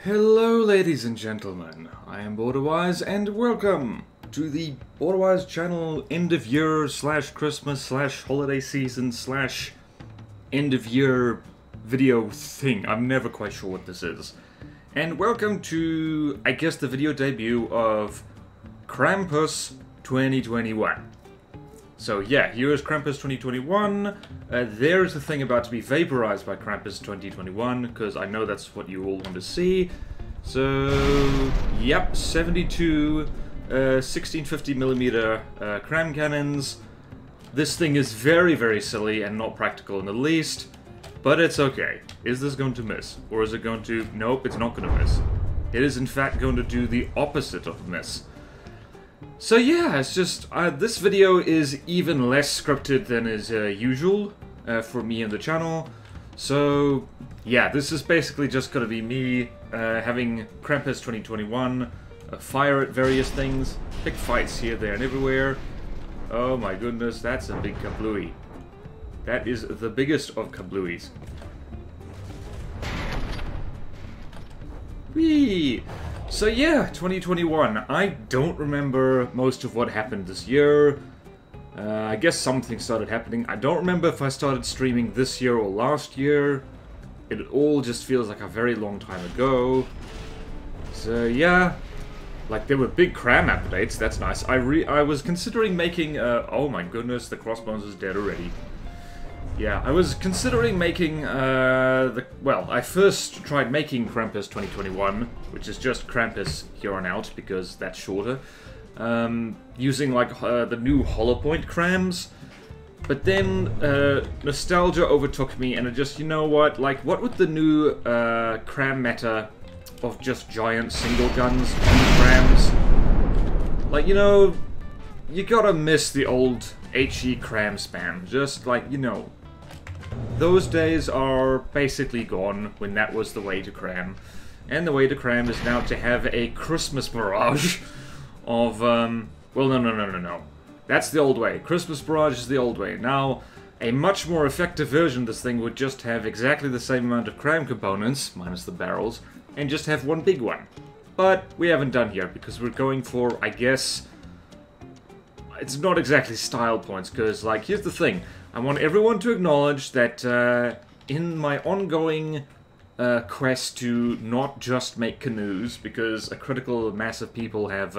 Hello ladies and gentlemen, I am BorderWise and welcome to the BorderWise channel end of year / Christmas / holiday season / end of year video thing. I'm never quite sure what this is. And welcome to, I guess, the video debut of CRAMpus 2021. So yeah, here is CRAMpus 2021. There's a thing about to be vaporized by CRAMpus 2021, because I know that's what you all want to see. So, yep, 72 1650mm CRAM cannons. This thing is very, very silly and not practical in the least, but it's okay. Is this going to miss? Or is it going to... Nope, it's not going to miss. It is in fact going to do the opposite of miss. So yeah, it's just, this video is even less scripted than is usual for me and the channel. So yeah, this is basically just gonna be me having CRAMpus 2021, fire at various things, pick fights here, there, and everywhere. Oh my goodness, that's a big kablooey. That is the biggest of kablooies. Whee! So yeah, 2021. I don't remember most of what happened this year. I guess something started happening. I don't remember if I started streaming this year or last year. It all just feels like a very long time ago. So yeah, like there were big CRAM updates. That's nice. I was considering making. Oh my goodness, the crossbones is dead already. Yeah, I was considering making, well, I first tried making CRAMpus 2021, which is just CRAMpus here on out, because that's shorter, using, like, the new Holopoint CRAMs, but then, nostalgia overtook me, and it just, you know what, like, what would the new, CRAM meta of just giant single guns be CRAMs? Like, you know, you gotta miss the old HE CRAM spam, just, like, you know... Those days are basically gone when that was the way to CRAM. And the way to CRAM is now to have a Christmas barrage of, well, no. That's the old way. Christmas barrage is the old way. Now, a much more effective version of this thing would just have exactly the same amount of CRAM components, minus the barrels, and just have one big one. But we haven't done here, because we're going for, I guess... It's not exactly style points, because, like, here's the thing. I want everyone to acknowledge that in my ongoing quest to not just make canoes, because a critical mass of people have,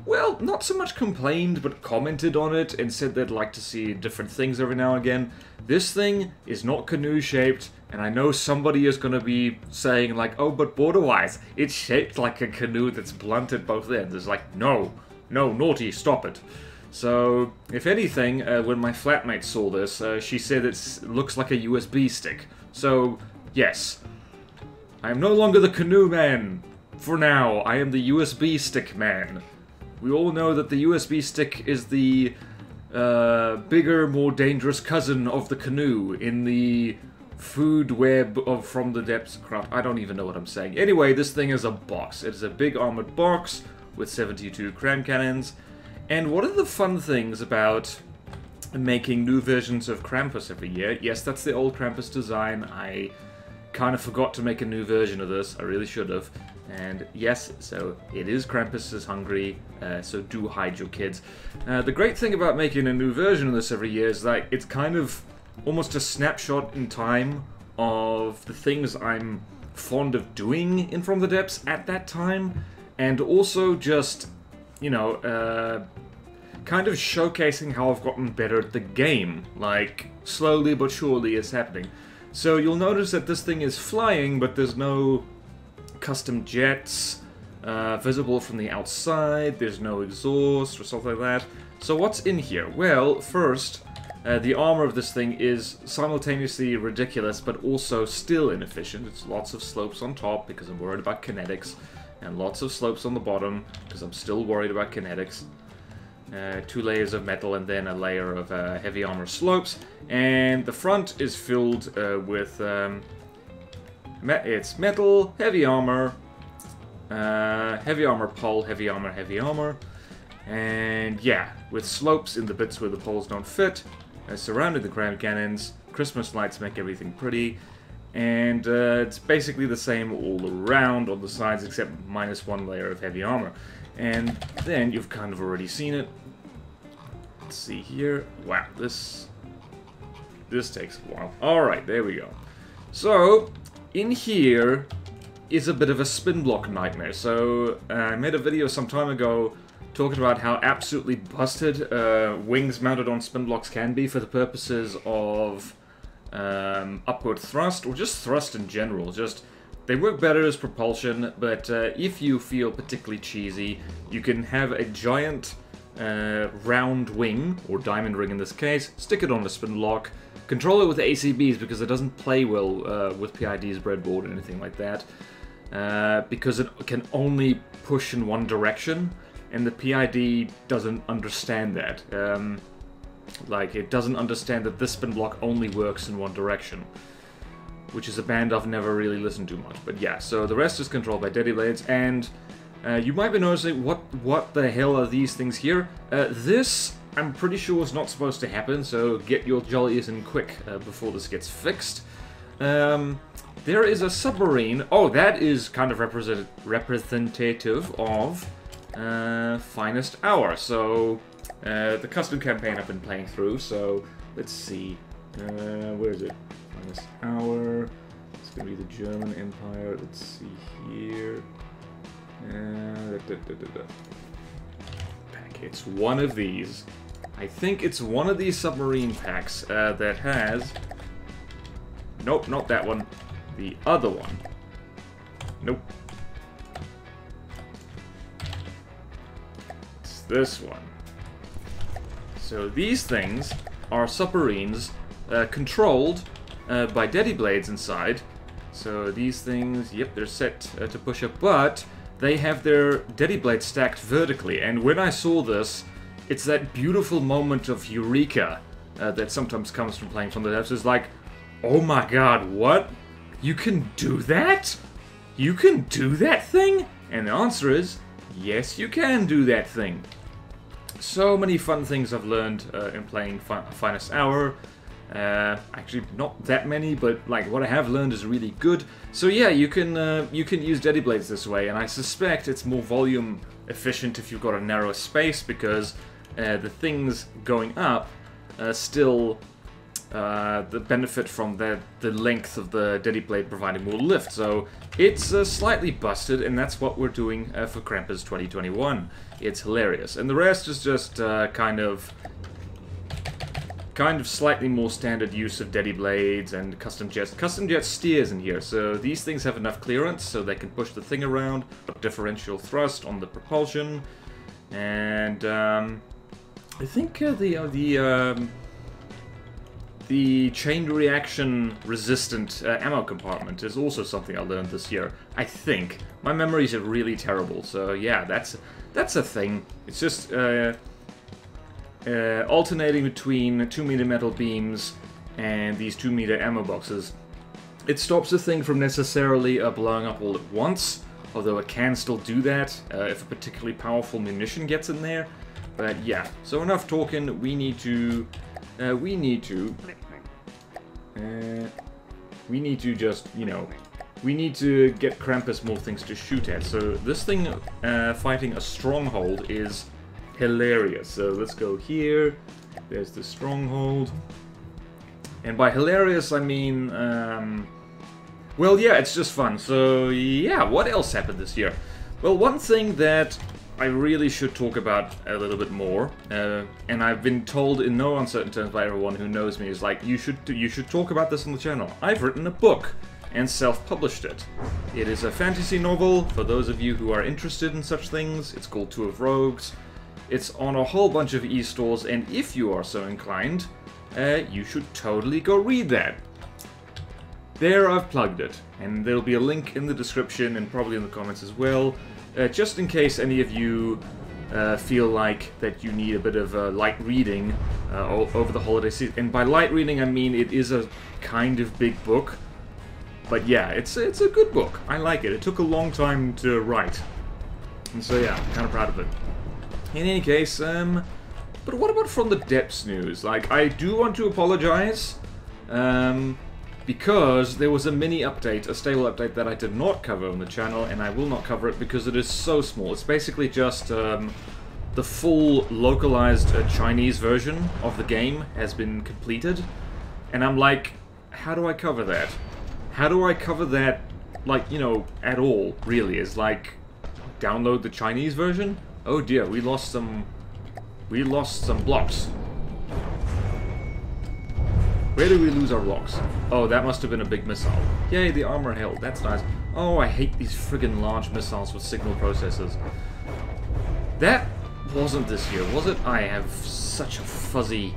well, not so much complained, but commented on it and said they'd like to see different things every now and again. This thing is not canoe-shaped, and I know somebody is going to be saying, like, oh, but BorderWise, it's shaped like a canoe that's blunt at both ends. It's like, no, naughty, stop it. So, if anything, when my flatmate saw this, she said it looks like a USB stick. So, yes. I am no longer the canoe man. For now, I am the USB stick man. We all know that the USB stick is the bigger, more dangerous cousin of the canoe in the food web of From the Depths of Craft. I don't even know what I'm saying. Anyway, this thing is a box. It is a big armored box with 72 CRAM cannons. And one of the fun things about making new versions of CRAMpus every year, yes, that's the old CRAMpus design, I kind of forgot to make a new version of this, I really should have, and yes, so it is CRAMpus is hungry, so do hide your kids. The great thing about making a new version of this every year is that it's kind of almost a snapshot in time of the things I'm fond of doing in From the Depths at that time, and also just... you know, kind of showcasing how I've gotten better at the game. Like, slowly but surely it's happening. So you'll notice that this thing is flying, but there's no custom jets visible from the outside, there's no exhaust or something like that. So what's in here? Well, first, the armor of this thing is simultaneously ridiculous, but also still inefficient. It's lots of slopes on top, because I'm worried about kinetics. And lots of slopes on the bottom, because I'm still worried about kinetics. 2 layers of metal and then a layer of heavy armor slopes. And the front is filled with... it's metal, heavy armor, pole, heavy armor. And yeah, with slopes in the bits where the poles don't fit, surrounding the CRAM cannons. Christmas lights make everything pretty. And it's basically the same all around on the sides, except -1 layer of heavy armor. And then you've kind of already seen it. Let's see here. Wow, this takes a while. Alright, there we go. So, in here is a bit of a spin block nightmare. So, I made a video some time ago talking about how absolutely busted wings mounted on spin blocks can be for the purposes of upward thrust, or just thrust in general. Just, they work better as propulsion, but if you feel particularly cheesy, you can have a giant round wing, or diamond ring in this case, stick it on a spin block, control it with ACBs because it doesn't play well with PID's breadboard or anything like that, because it can only push in one direction, and the PID doesn't understand that. Like, it doesn't understand that this spin block only works in one direction, which is a band I've never really listened to much. But yeah, so the rest is controlled by Daddy Blades, and you might be noticing, what the hell are these things here? This, I'm pretty sure, is not supposed to happen, so get your jollies in quick before this gets fixed. There is a submarine. Oh, that is kind of representative of Finest Hour. So, the custom campaign I've been playing through, so let's see. Where is it? Finest Hour. It's gonna be the German Empire. Let's see here. Pack. It's one of these. I think it's one of these submarine packs that has... Nope, not that one. The other one. Nope. It's this one. So these things are submarines controlled by Daddy Blades inside. So these things, yep, they're set to push up, but they have their Daddy Blades stacked vertically. And when I saw this, it's that beautiful moment of eureka that sometimes comes from playing from the depths. It's like, oh my god, what? You can do that? You can do that thing? And the answer is, yes, you can do that thing. So many fun things I've learned in playing Finest Hour. Actually, not that many, but like what I have learned is really good. So yeah, you can use Daddy Blades this way, and I suspect it's more volume efficient if you've got a narrow space, because the things going up still the benefit from the length of the Daddy Blade providing more lift. So it's slightly busted, and that's what we're doing for CRAMpus 2021. It's hilarious, and the rest is just kind of slightly more standard use of Daddy Blades and custom jets. Custom jet steers in here, so these things have enough clearance so they can push the thing around, differential thrust on the propulsion, and I think the chain reaction resistant ammo compartment is also something I learned this year. I think. My memories are really terrible, so yeah, that's a thing. It's just alternating between 2-meter metal beams and these 2-meter ammo boxes. It stops the thing from necessarily blowing up all at once, although it can still do that if a particularly powerful munition gets in there. But yeah, so enough talking. We need to just, you know, we need to get CRAMpus more things to shoot at. So this thing fighting a stronghold is hilarious. So let's go here. There's the stronghold. And by hilarious, I mean, well, yeah, it's just fun. So yeah, what else happened this year? Well, one thing that I really should talk about a little bit more, and I've been told in no uncertain terms by everyone who knows me, is like, you should talk about this on the channel. I've written a book and self-published it. It is a fantasy novel for those of you who are interested in such things. It's called Two of Rogues. It's on a whole bunch of e-stores, and if you are so inclined, you should totally go read that. There, I've plugged it, and there'll be a link in the description and probably in the comments as well. Just in case any of you feel like that you need a bit of light reading over the holiday season. And by light reading, I mean it is a kind of big book. But yeah, it's a good book. I like it. It took a long time to write. And so yeah, I'm kind of proud of it. In any case, but what about From the Depths news? Like, I do want to apologize because there was a mini update, a stable update that I did not cover on the channel, and I will not cover it because it is so small. It's basically just the full localized Chinese version of the game has been completed, and I'm like, how do I cover that? How do I cover that, like, you know, at all, really? Is like, download the Chinese version? Oh dear, we lost some blocks. Where did we lose our blocks? Oh, that must have been a big missile. Yay, the armor held. That's nice. Oh, I hate these friggin' large missiles with signal processors. That wasn't this year, was it? I have such a fuzzy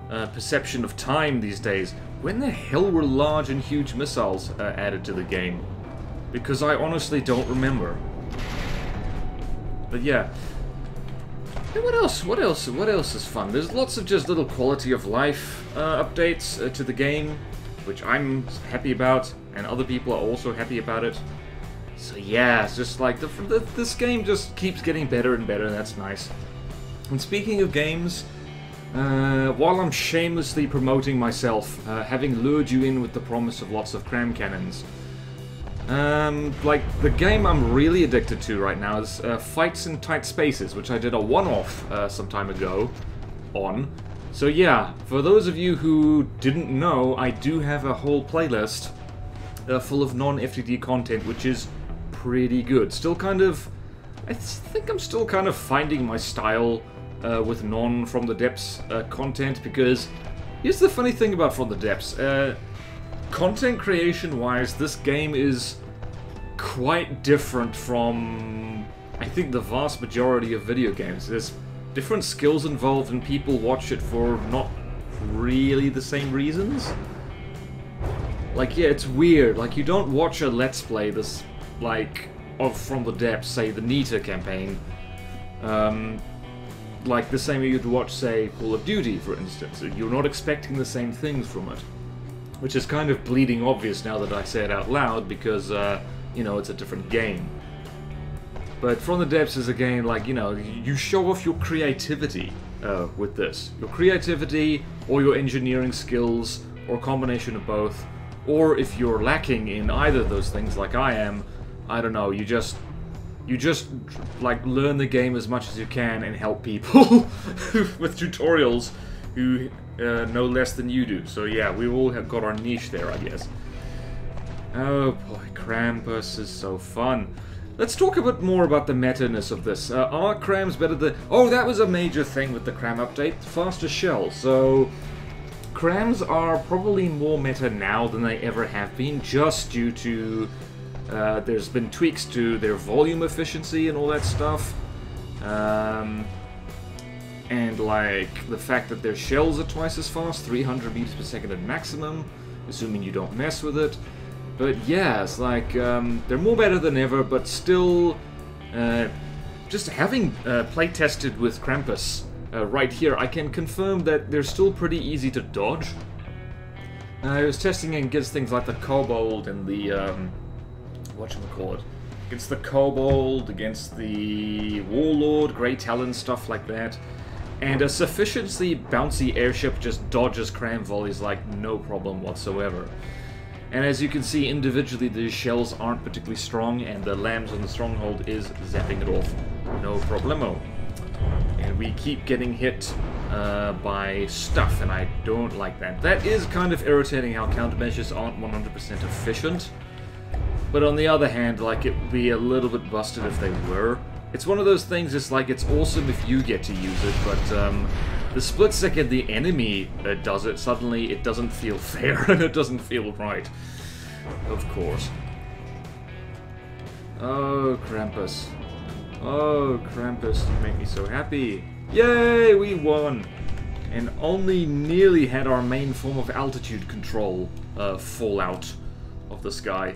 perception of time these days. When the hell were large and huge missiles added to the game? Because I honestly don't remember. But yeah. And what else is fun? There's lots of just little quality of life updates to the game, which I'm happy about, and other people are also happy about it. So yeah, it's just like, this game just keeps getting better and better, and that's nice. And speaking of games, while I'm shamelessly promoting myself, having lured you in with the promise of lots of CRAM cannons, like, the game I'm really addicted to right now is Fights in Tight Spaces, which I did a one-off some time ago on. So yeah, for those of you who didn't know, I do have a whole playlist full of non-FTD content, which is pretty good. Still kind of... I think I'm still kind of finding my style with non-From the Depths content, because here's the funny thing about From the Depths. Content creation-wise, this game is quite different from, I think, the vast majority of video games. There's different skills involved, and people watch it for not really the same reasons. Like, yeah, it's weird. Like, you don't watch a Let's Play this, like, of From the Depths, say, the Nita campaign, like the same you'd watch, say, Call of Duty, for instance. You're not expecting the same things from it. Which is kind of bleeding obvious now that I say it out loud, because, you know, it's a different game. But From the Depths is a game, like, you know, you show off your creativity with this. Your creativity, or your engineering skills, or a combination of both. Or if you're lacking in either of those things, like I am, I don't know, you just, like, learn the game as much as you can and help people with tutorials who know less than you do. So yeah, we all have got our niche there, I guess. Oh boy, CRAMpus is so fun. Let's talk a bit more about the meta-ness of this. Are CRAMs better than... Oh, that was a major thing with the CRAM update. Faster shell. So, CRAMs are probably more meta now than they ever have been, just due to... there's been tweaks to their volume efficiency and all that stuff. And, like, the fact that their shells are twice as fast, 300 meters per second at maximum, assuming you don't mess with it. But yeah, it's like, they're more better than ever, but still, just having play-tested with CRAMpus right here, I can confirm that they're still pretty easy to dodge. I was testing against things like the Kobold and the, whatchamacallit, against the Kobold, against the Warlord, Grey Talon, stuff like that. And a sufficiently bouncy airship just dodges CRAM volleys like no problem whatsoever. And as you can see, individually these shells aren't particularly strong, and the lambs on the stronghold is zapping it off. No problemo. And we keep getting hit by stuff, and I don't like that. That is kind of irritating how countermeasures aren't 100% efficient. But on the other hand, like, it would be a little bit busted if they were. It's one of those things, it's like, it's awesome if you get to use it, but the split second the enemy does it, suddenly it doesn't feel fair and it doesn't feel right. Of course. Oh, CRAMpus. Oh, CRAMpus, you make me so happy. Yay, we won! And only nearly had our main form of altitude control fall out of the sky.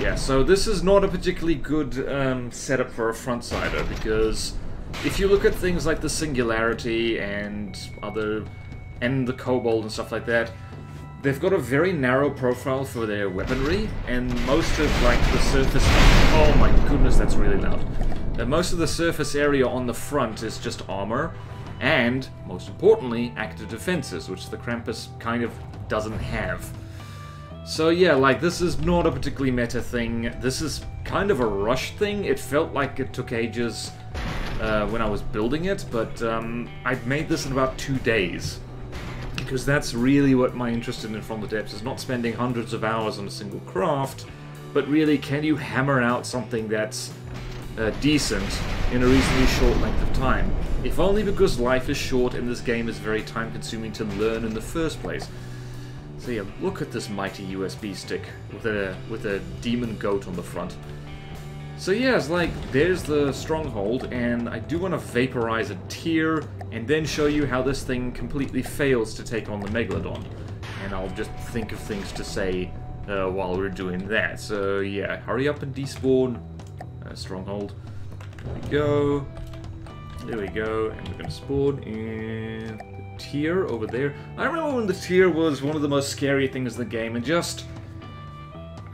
Yeah, so this is not a particularly good setup for a front-sider, because if you look at things like the Singularity and the Kobold and stuff like that, they've got a very narrow profile for their weaponry, and most of, like, the surface... Oh my goodness, that's really loud. Most of the surface area on the front is just armor, and, most importantly, active defenses, which the CRAMpus kind of doesn't have. So yeah, like, this is not a particularly meta thing. This is kind of a rush thing. It felt like it took ages when I was building it, but I made this in about 2 days. Because that's really what my interest in From the Depths is, not spending hundreds of hours on a single craft, but really, can you hammer out something that's decent in a reasonably short length of time? If only because life is short and this game is very time-consuming to learn in the first place. So yeah, look at this mighty USB stick with a demon goat on the front. So yeah, it's like, there's the stronghold, and I do want to vaporize a tier, and then show you how this thing completely fails to take on the Megalodon. And I'll just think of things to say while we're doing that. So yeah, hurry up and despawn. Stronghold. There we go. There we go, and we're going to spawn in the tier over there. I remember when the tier was one of the most scary things in the game, and just...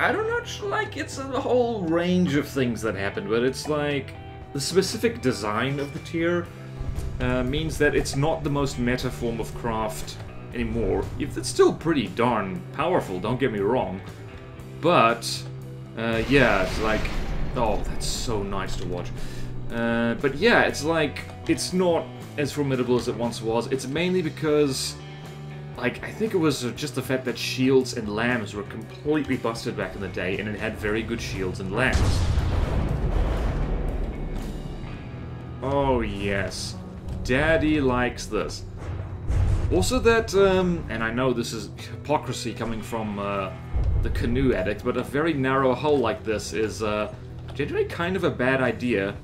I don't know, like, it's a whole range of things that happen, but it's like, the specific design of the tier means that it's not the most meta form of craft anymore. It's still pretty darn powerful, don't get me wrong, but, yeah, it's like, oh, that's so nice to watch. But yeah, it's like, it's not as formidable as it once was. It's mainly because... like, I think it was just the fact that shields and lambs were completely busted back in the day, and it had very good shields and lambs. Oh, yes. Daddy likes this. Also that, and I know this is hypocrisy coming from the canoe addict, but a very narrow hull like this is generally kind of a bad idea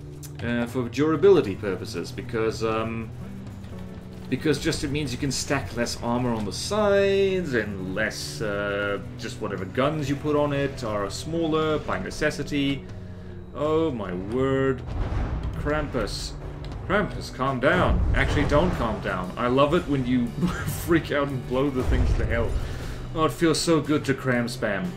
for durability purposes, because just it means you can stack less armor on the sides, and less, just whatever guns you put on it are smaller by necessity. Oh my word. CRAMpus. CRAMpus, calm down. Actually, don't calm down. I love it when you freak out and blow the things to hell. Oh, it feels so good to cram spam.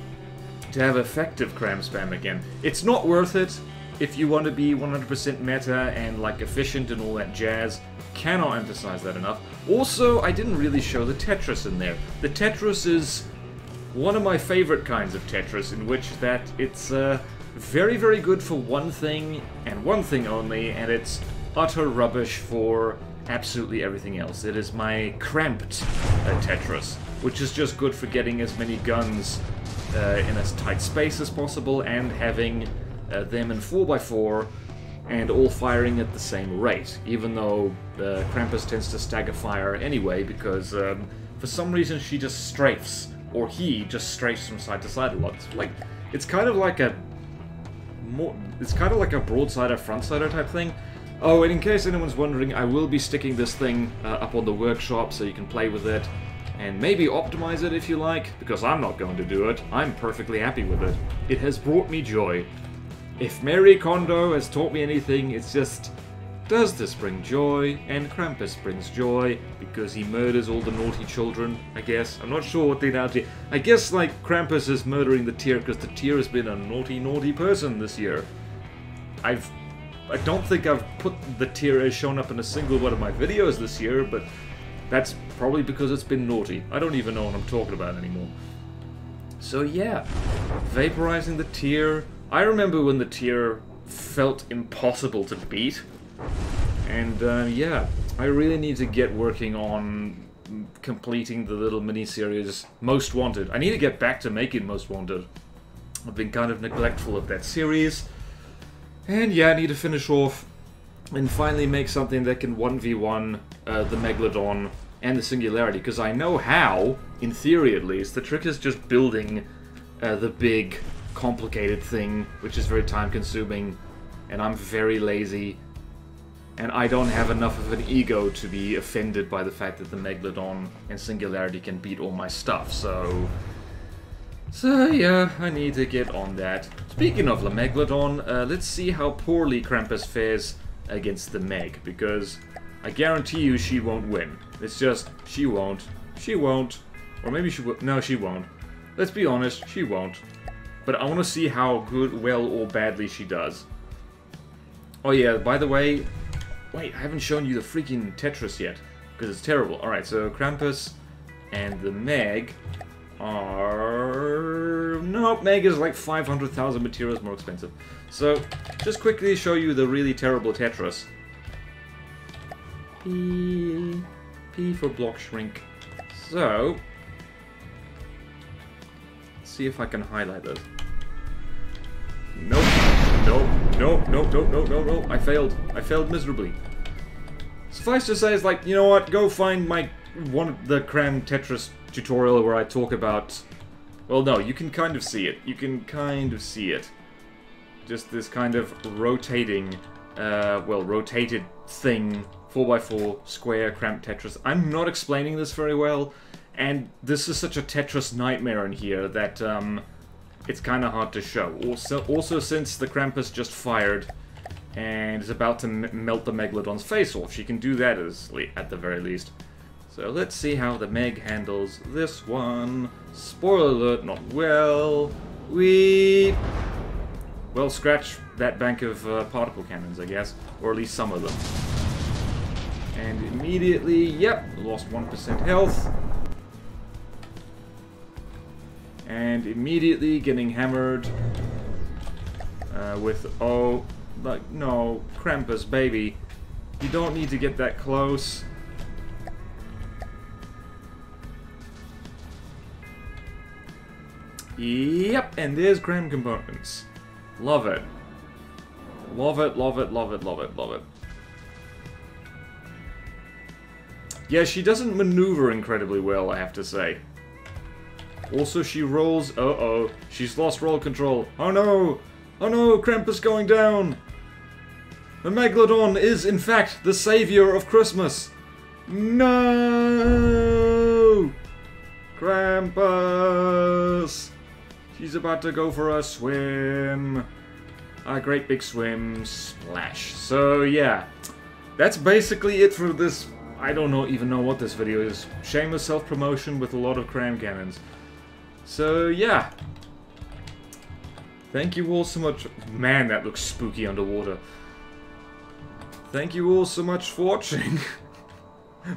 To have effective cram spam again. It's not worth it if you want to be 100% meta and, like, efficient and all that jazz. Cannot emphasize that enough. Also, I didn't really show the Tetris in there. The Tetris is one of my favorite kinds of Tetris, in which that it's very, very good for one thing, and one thing only, and it's utter rubbish for absolutely everything else. It is my cramped Tetris, which is just good for getting as many guns in as tight space as possible, and having them in 4x4, and all firing at the same rate, even though CRAMpus tends to stagger fire anyway, because for some reason she just strafes, or he just strafes from side to side a lot. It's kind of like a broadsider, frontsider type thing. Oh, and in case anyone's wondering, I will be sticking this thing up on the workshop so you can play with it, and maybe optimize it if you like, because I'm not going to do it. I'm perfectly happy with it. It has brought me joy. If Mary Kondo has taught me anything, it's just, does this bring joy? And CRAMpus brings joy, because he murders all the naughty children, I guess. I'm not sure what the analogy... I guess, like, CRAMpus is murdering the tier, because the tier has been a naughty, naughty person this year. I don't think I've put the tier as shown up in a single one of my videos this year, but that's probably because it's been naughty. I don't even know what I'm talking about anymore. So yeah, vaporizing the tier... I remember when the tier felt impossible to beat, and yeah, I really need to get working on completing the little mini-series Most Wanted. I need to get back to making Most Wanted. I've been kind of neglectful of that series, and yeah, I need to finish off and finally make something that can 1v1 the Megalodon and the Singularity, because I know how, in theory at least. The trick is just building the big complicated thing, which is very time-consuming, and I'm very lazy, and I don't have enough of an ego to be offended by the fact that the Megalodon and Singularity can beat all my stuff, so yeah, I need to get on that. Speaking of the Megalodon, let's see how poorly CRAMpus fares against the Meg, because I guarantee you she won't win. It's just, she won't, or maybe she will. No, she won't. Let's be honest, she won't. But I want to see how good, well, or badly she does. Oh yeah, by the way, wait, I haven't shown you the freaking Tetris yet, because it's terrible. Alright, so CRAMpus and the Meg are... Nope, Meg is like 500,000 materials more expensive. So, just quickly show you the really terrible Tetris. P for block shrink. So, let's see if I can highlight this. Nope. Nope. I failed. I failed miserably. Suffice to say, it's like, you know what? Go find my the CRAM Tetris tutorial where I talk about... Well, no, you can kind of see it. You can kind of see it. Just this kind of rotating, rotated thing, 4x4 square CRAM Tetris. I'm not explaining this very well, and this is such a Tetris nightmare in here that, it's kind of hard to show. Also, since the CRAMpus just fired and is about to melt the Megalodon's face off, she can do that at the very least. So let's see how the Meg handles this one. Spoiler alert, not well. Well, scratch that bank of particle cannons, I guess. Or at least some of them. And immediately, yep, lost 1% health. And immediately getting hammered with, oh, like, no, CRAMpus, baby. You don't need to get that close. Yep, and there's CRAM components. Love it. Love it, love it, love it, love it, love it. Yeah, she doesn't maneuver incredibly well, I have to say. Also, she rolls... Uh-oh. She's lost roll control. Oh no! Oh no! CRAMpus going down! The Megalodon is, in fact, the savior of Christmas! No! CRAMpus! She's about to go for a swim. A great big swim. Splash. So, yeah. That's basically it for this... I don't even know what this video is. Shameless self-promotion with a lot of CRAM cannons. So, yeah. Thank you all so much. Man, that looks spooky underwater. Thank you all so much for watching.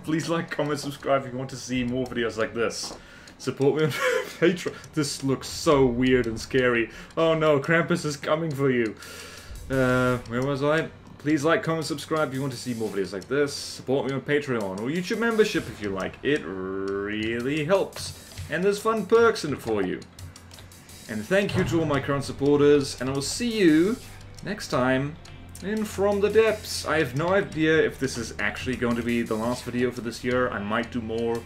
Please like, comment, subscribe if you want to see more videos like this. Support me on Patreon. This looks so weird and scary. Oh no, CRAMpus is coming for you. Where was I? Please like, comment, subscribe if you want to see more videos like this. Support me on Patreon or YouTube membership if you like. It really helps. And there's fun perks in it for you. And thank you to all my current supporters, and I will see you next time in From the Depths. I have no idea if this is actually going to be the last video for this year. I might do more.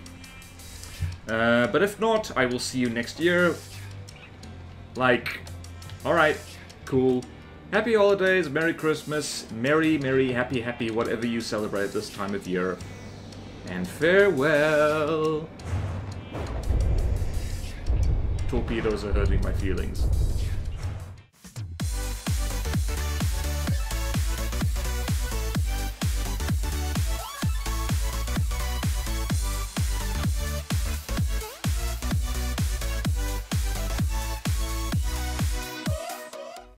But if not, I will see you next year. Like, alright, cool. Happy holidays, Merry Christmas, Merry, Happy, Happy, whatever you celebrate this time of year. And farewell. Torpedoes are hurting my feelings.